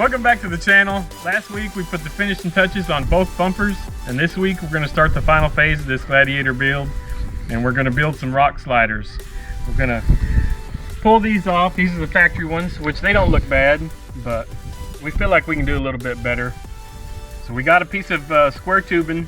Welcome back to the channel. Last week we put the finishing touches on both bumpers, and this week we're going to start the final phase of this Gladiator build, and we're going to build some rock sliders. We're going to pull these off. These are the factory ones, which they don't look bad, but we feel like we can do a little bit better. So we got a piece of square tubing,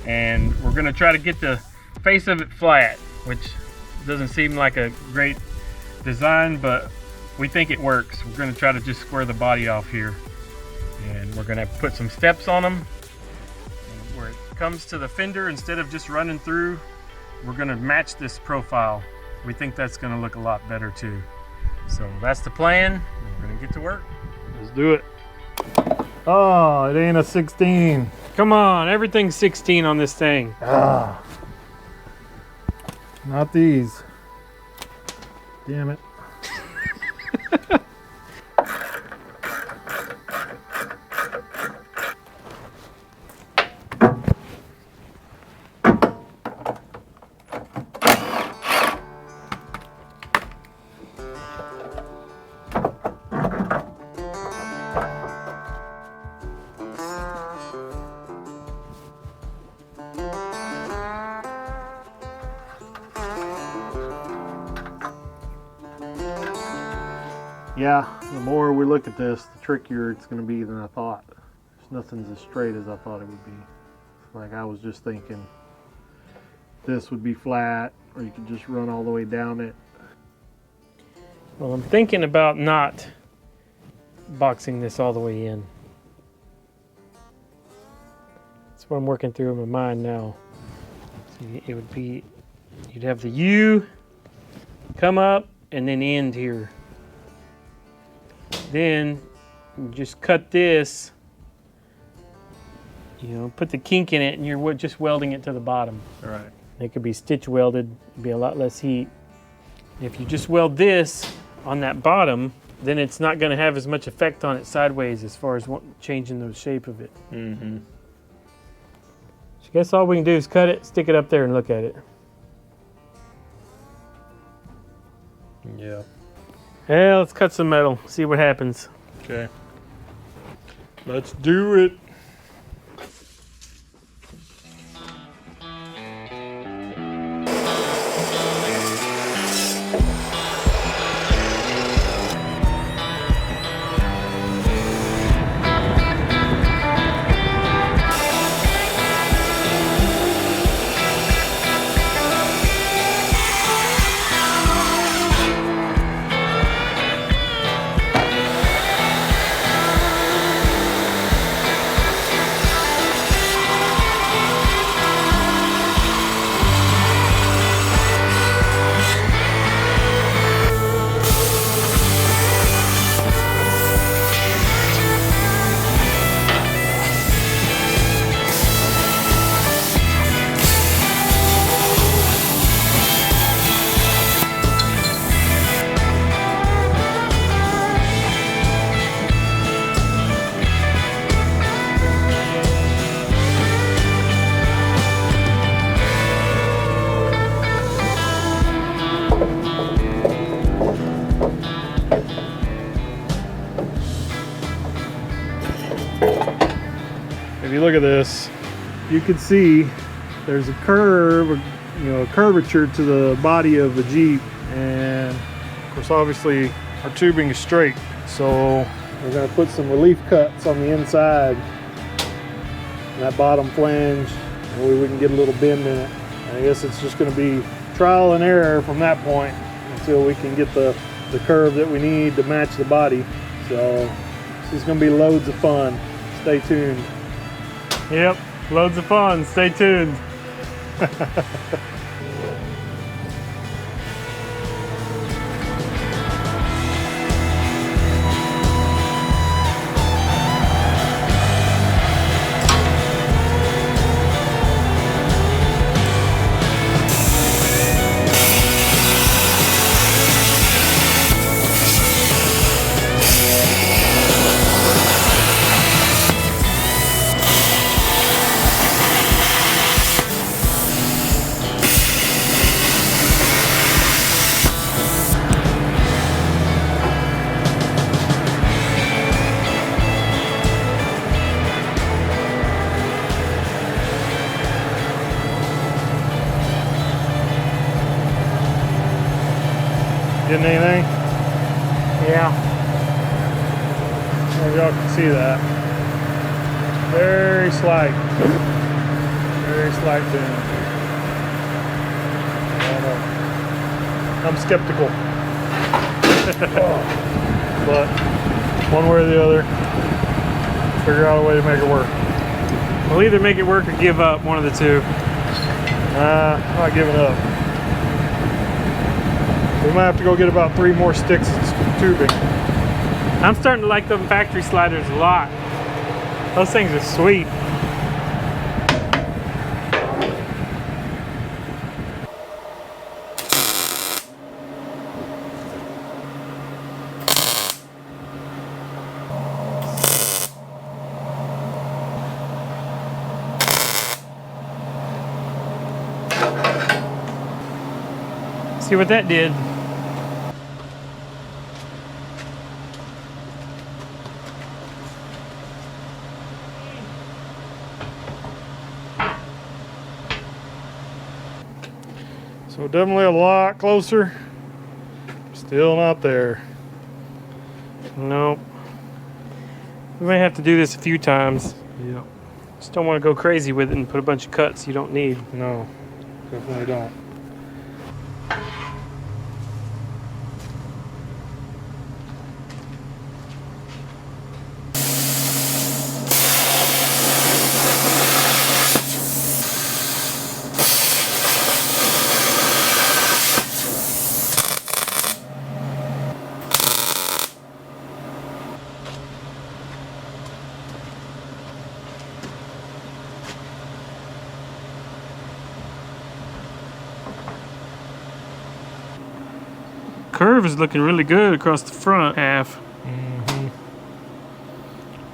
and we're going to try to get the face of it flat, which doesn't seem like a great design, but we think it works. We're going to try to just square the body off here, and we're going to put some steps on them. And where it comes to the fender, instead of just running through, we're going to match this profile. We think that's going to look a lot better too. So that's the plan. We're going to get to work. Let's do it. Oh, it ain't a 16. Come on, everything's 16 on this thing. Ah, not these. Damn it. Yeah, the more we look at this, the trickier it's going to be than I thought. Nothing's as straight as I thought it would be. Like, I was just thinking this would be flat, or you could just run all the way down it. Well, I'm thinking about not boxing this all the way in. That's what I'm working through in my mind now. So it would be, you'd have the U come up and then end here. Then you just cut this, you know, put the kink in it, and you're just welding it to the bottom. All right. It could be stitch welded, be a lot less heat. If you just weld this on that bottom, then it's not going to have as much effect on it sideways as far as changing the shape of it. Mm-hmm. So I guess all we can do is cut it, stick it up there, and look at it. Yeah. Yeah, let's cut some metal, see what happens. Okay. Let's do it. If you look at this, you can see there's a curve, you know, a curvature to the body of the Jeep, and of course obviously our tubing is straight, so we're going to put some relief cuts on the inside, that bottom flange, and we can get a little bend in it. And I guess it's just going to be trial and error from that point until we can get the curve that we need to match the body. So this is going to be loads of fun. Stay tuned. Yep, loads of fun. Stay tuned. Getting anything? Yeah. Maybe y'all can see that. Very slight. Very slight bend. I don't know. I'm skeptical. But one way or the other, figure out a way to make it work. We'll either make it work or give up, one of the two. I'm not giving up. We might have to go get about 3 more sticks of tubing. I'm starting to like them factory sliders a lot. Those things are sweet. See what that did. So definitely a lot closer. Still not there. Nope. We may have to do this a few times. Yeah. Just don't want to go crazy with it and put a bunch of cuts you don't need. No, definitely don't. Curve is looking really good across the front half. Mm-hmm.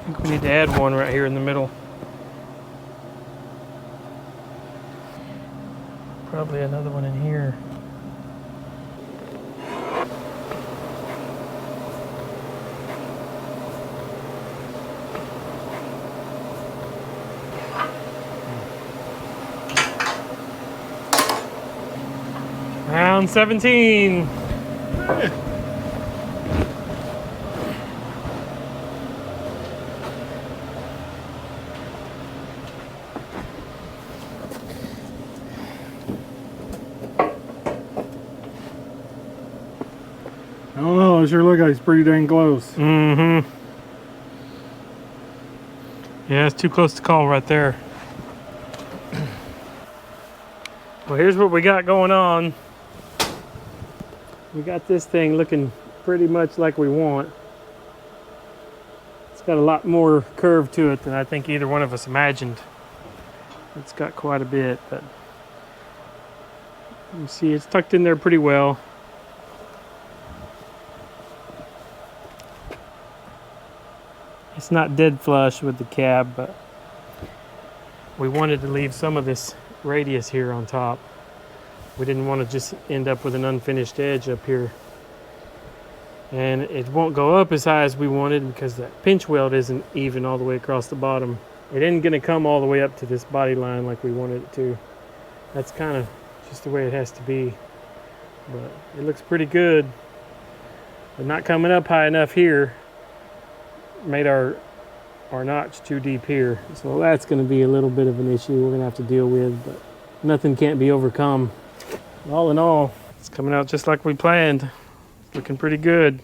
I think we need to add one right here in the middle. Probably another one in here. Round 17. I don't know, it sure looks like it's pretty dang close. Mm-hmm. Yeah, it's too close to call right there. Well, here's what we got going on. We got this thing looking pretty much like we want. It's got a lot more curve to it than I think either one of us imagined. It's got quite a bit, but you see it's tucked in there pretty well. It's not dead flush with the cab, but we wanted to leave some of this radius here on top. We didn't want to just end up with an unfinished edge up here. And it won't go up as high as we wanted because that pinch weld isn't even all the way across the bottom. It isn't going to come all the way up to this body line like we wanted it to. That's kind of just the way it has to be. But it looks pretty good. But not coming up high enough here made our notch too deep here. So that's going to be a little bit of an issue we're going to have to deal with, but nothing can't be overcome. All in all, it's coming out just like we planned. It's looking pretty good.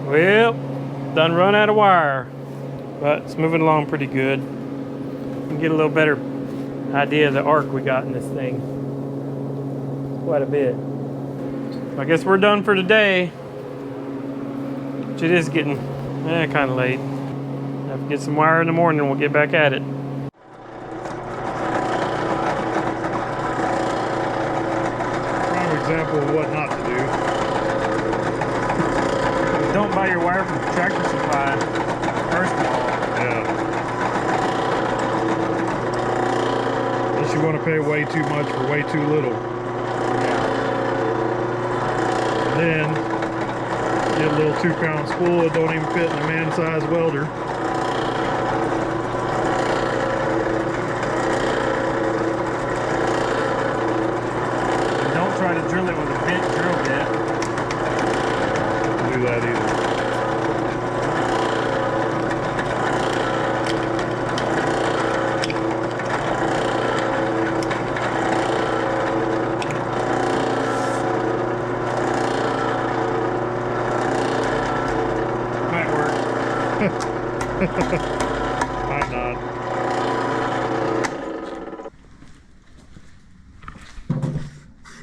Well, done run out of wire, but it's moving along pretty good. You can get a little better idea of the arc we got in this thing. Quite a bit. I guess we're done for today. Which it is getting kind of late. Have to get some wire in the morning and we'll get back at it. example of what not to do. Don't buy your wire from Tractor Supply, first of all. Yeah. Unless you want to pay way too much for way too little. And then get a little 2-pound spool that don't even fit in a man-sized welder. And don't try to drill it with a bent drill bit. Don't do that either. Might not.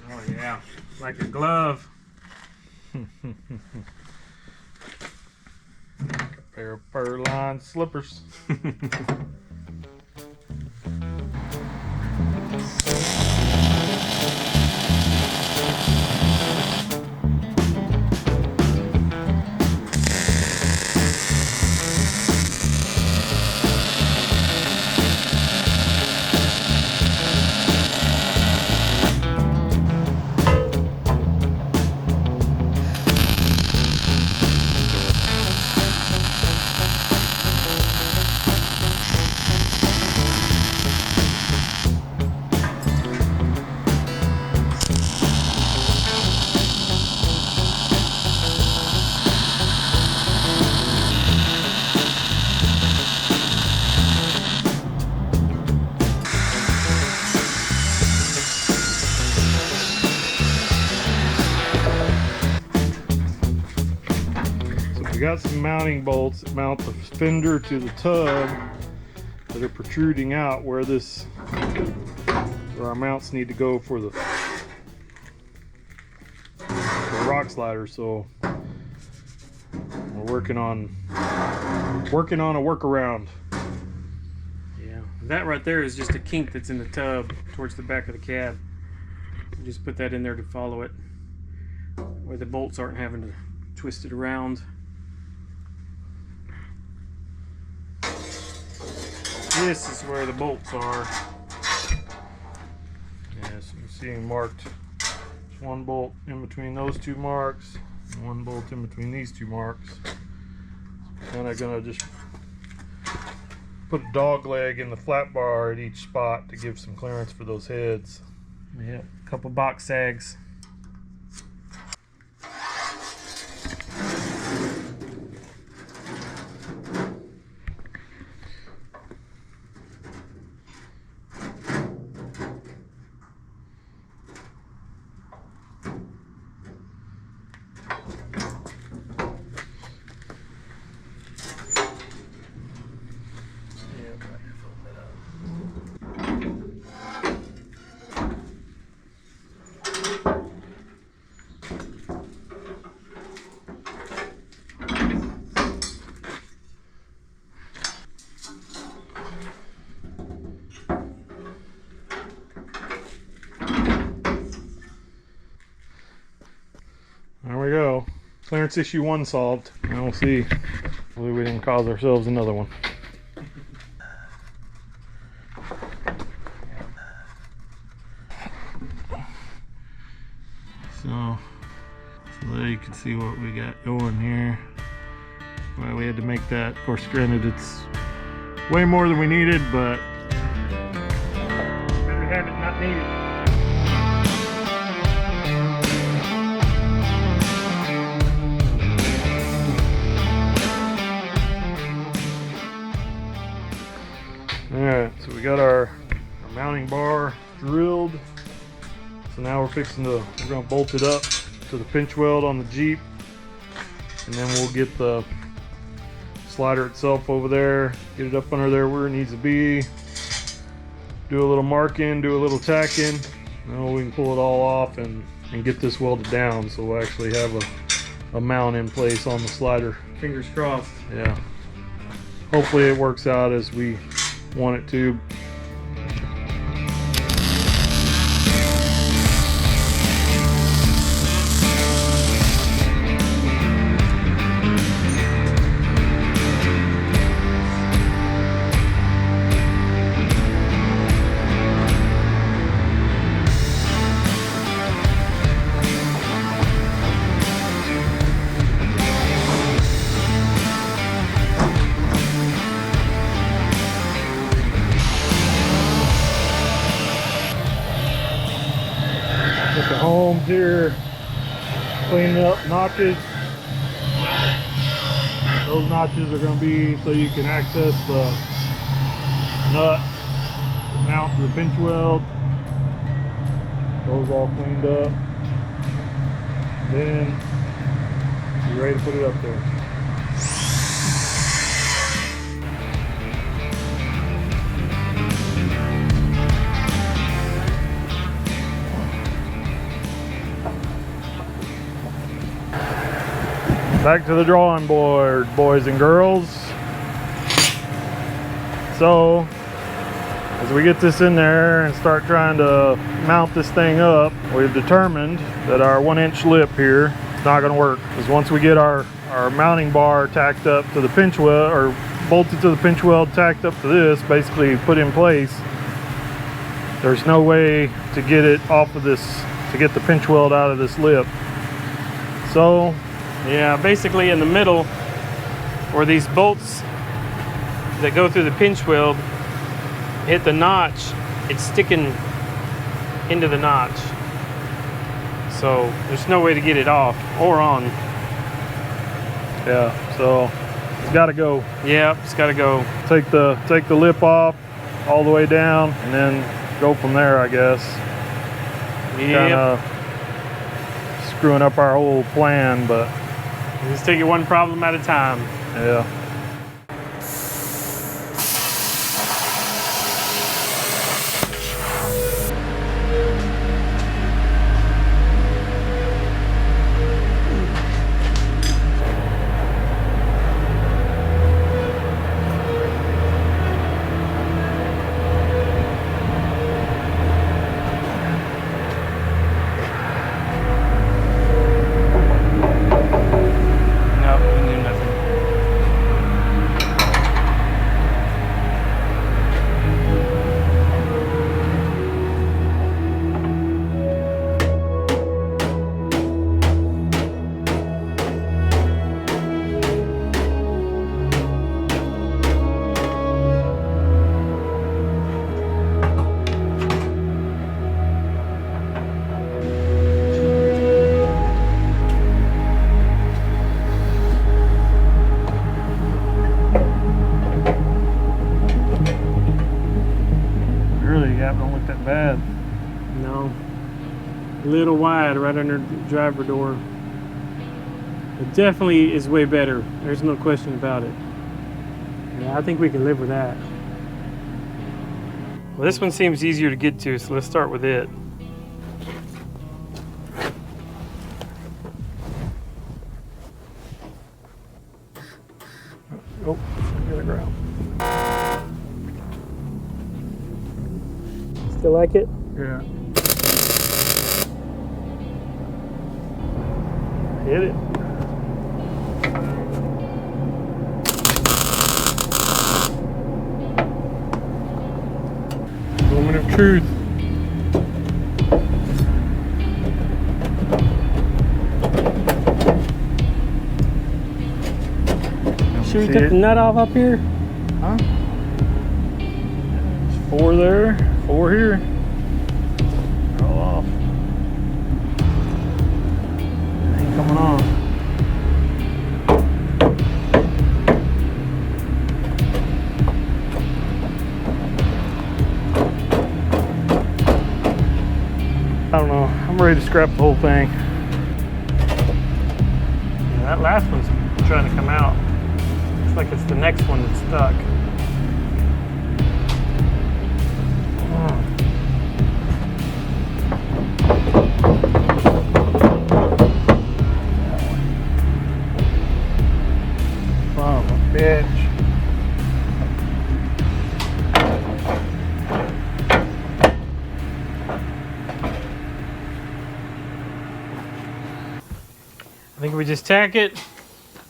Oh yeah, like a glove. A pair of fur-lined slippers. We got some mounting bolts that mount the fender to the tub that are protruding out where our mounts need to go for the rock slider. So we're working on a workaround. Yeah, that right there is just a kink that's in the tub towards the back of the cab. You just put that in there to follow it, where the bolts aren't having to twist it around. This is where the bolts are. Yeah, so you see marked. There's one bolt in between those two marks, and one bolt in between these two marks. Kind of gonna just put a dog leg in the flat bar at each spot to give some clearance for those heads. Yeah, a couple box sags. There we go. Clearance issue 1 solved. Now we'll see. Hopefully we didn't cause ourselves another one. So there you can see what we got going here. Well, we had to make that. Of course, granted, it's way more than we needed, but Better have it not needed. Alright, so we got our mounting bar drilled. So now we're gonna bolt it up to the pinch weld on the Jeep. And then we'll get the slider itself over there, get it up under there where it needs to be. Do a little marking, do a little tacking. Now we can pull it all off and get this welded down. So we'll actually have a mount in place on the slider. Fingers crossed. Yeah. Hopefully it works out as we want it to. around here, cleaning up notches. Those notches are going to be so you can access the nut mount to the pinch weld. Those all cleaned up. Then you're ready to put it up there. Back to the drawing board, boys and girls. So, as we get this in there and start trying to mount this thing up, we've determined that our 1-inch lip here is not going to work. Because once we get our mounting bar tacked up to the pinch weld, or bolted to the pinch weld, tacked up to this, basically put in place, there's no way to get it off of this, to get the pinch weld out of this lip. So, yeah, basically in the middle, where these bolts that go through the pinch weld hit the notch, it's sticking into the notch. So there's no way to get it off or on. Yeah, so it's got to go. Yeah, it's got to go. Take the lip off all the way down, and then go from there, I guess. Yeah. Kind of screwing up our whole plan, but. Just take it one problem at a time. Yeah. Bad. No. A little wide right under the driver door. It definitely is way better. There's no question about it. Yeah, I think we can live with that. Well, this one seems easier to get to, so let's start with it. Oh, get the ground. Still like it? Yeah. Hit it. Moment of truth. Should we take the nut off up here? Huh? There's 4 there. 4 here. Roll off. Ain't coming off. I don't know. I'm ready to scrap the whole thing. Yeah, that last one's trying to come out. Looks like it's the next one that's stuck. Bitch. I think we just tack it,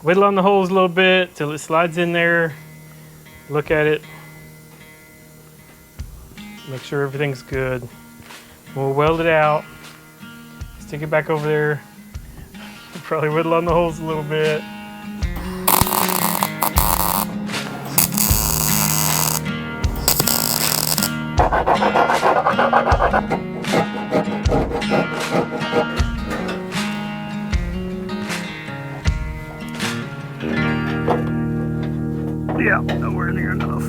whittle on the holes a little bit till it slides in there, look at it, make sure everything's good. We'll weld it out, stick it back over there, probably whittle on the holes a little bit. Yeah, nowhere near enough.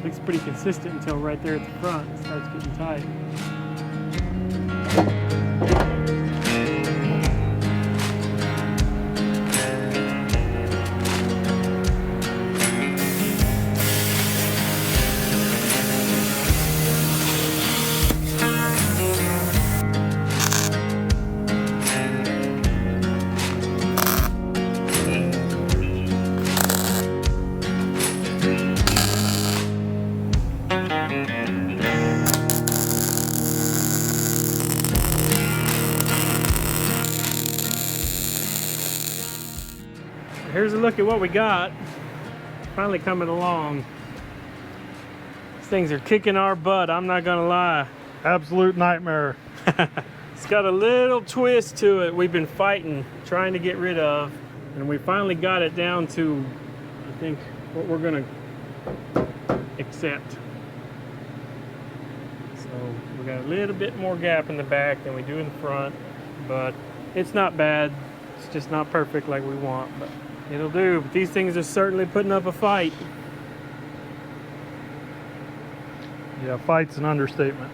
Looks pretty consistent until right there at the front. It starts getting tight. Here's a look at what we got. Finally coming along. These things are kicking our butt, I'm not gonna lie. Absolute nightmare. It's got a little twist to it we've been fighting, trying to get rid of, and we finally got it down to, I think, what we're gonna accept. So we got a little bit more gap in the back than we do in the front, but it's not bad. It's just not perfect like we want, but it'll do. But these things are certainly putting up a fight. Yeah, fight's an understatement.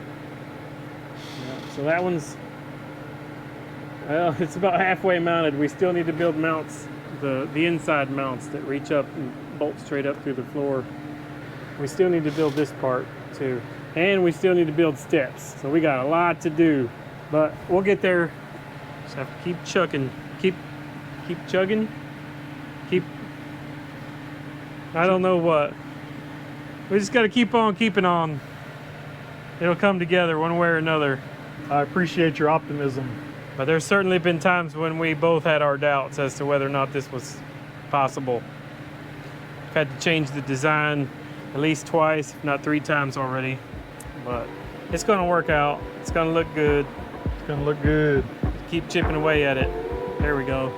Yeah, so that one's, well, it's about halfway mounted. We still need to build mounts, the inside mounts that reach up and bolt straight up through the floor. We still need to build this part too. And we still need to build steps. So we got a lot to do, but we'll get there. Just have to keep chugging, keep chugging, I don't know what. We just got to keep on keeping on. It'll come together one way or another. I appreciate your optimism. But there's certainly been times when we both had our doubts as to whether or not this was possible. We've had to change the design at least twice, if not 3 times already. But it's going to work out. It's going to look good. It's going to look good. Keep chipping away at it. There we go.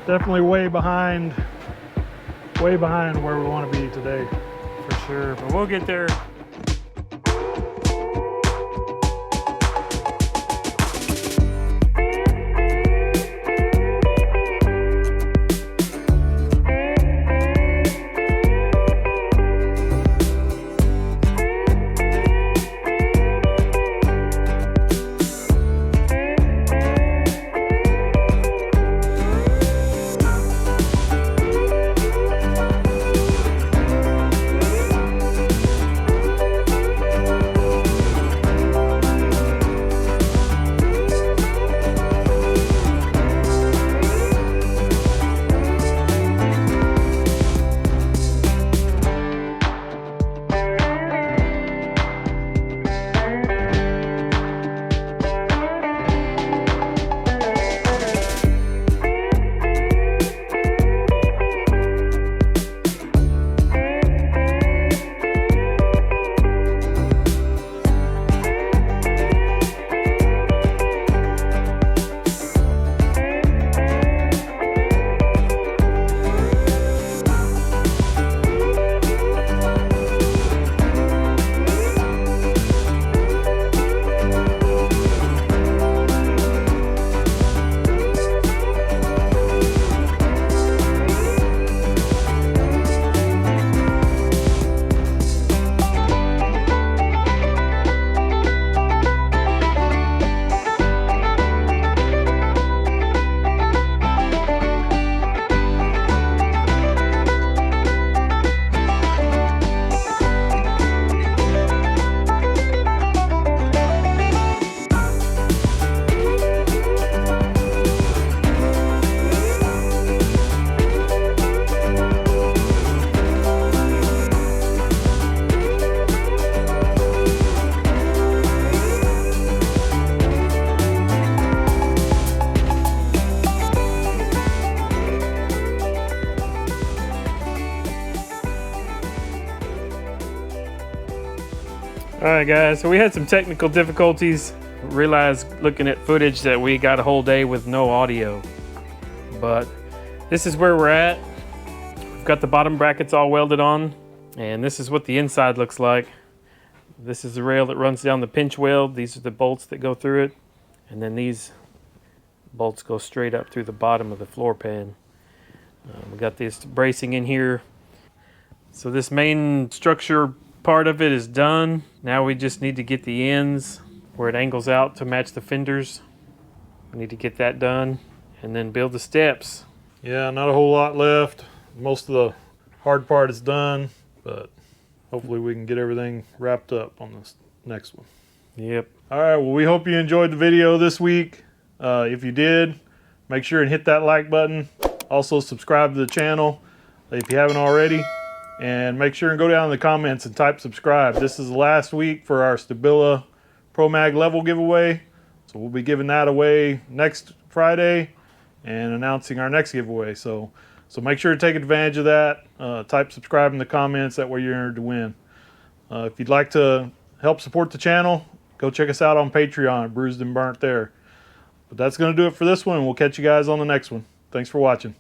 Definitely way behind where we want to be today. For sure, but we'll get there. All right, guys, so we had some technical difficulties Realized looking at footage that we got a whole day with no audio. But this is where we're at. We've got the bottom brackets all welded on, and this is what the inside looks like. This is the rail that runs down the pinch weld. These are the bolts that go through it. And then these bolts go straight up through the bottom of the floor pan. We got this bracing in here. So this main structure part of it is done. Now we just need to get the ends where it angles out to match the fenders. We need to get that done and then build the steps. Yeah, not a whole lot left. Most of the hard part is done, but hopefully we can get everything wrapped up on this next one. Yep. All right, well, we hope you enjoyed the video this week. If you did, make sure and hit that like button. Also subscribe to the channel if you haven't already. And make sure and go down in the comments and type subscribe. This is the last week for our Stabila Pro Mag level giveaway. So we'll be giving that away next Friday and announcing our next giveaway. So make sure to take advantage of that. Type subscribe in the comments, that way you're entered to win. If you'd like to help support the channel, go check us out on Patreon at Bruised and Burnt there. But that's going to do it for this one, and we'll catch you guys on the next one. Thanks for watching.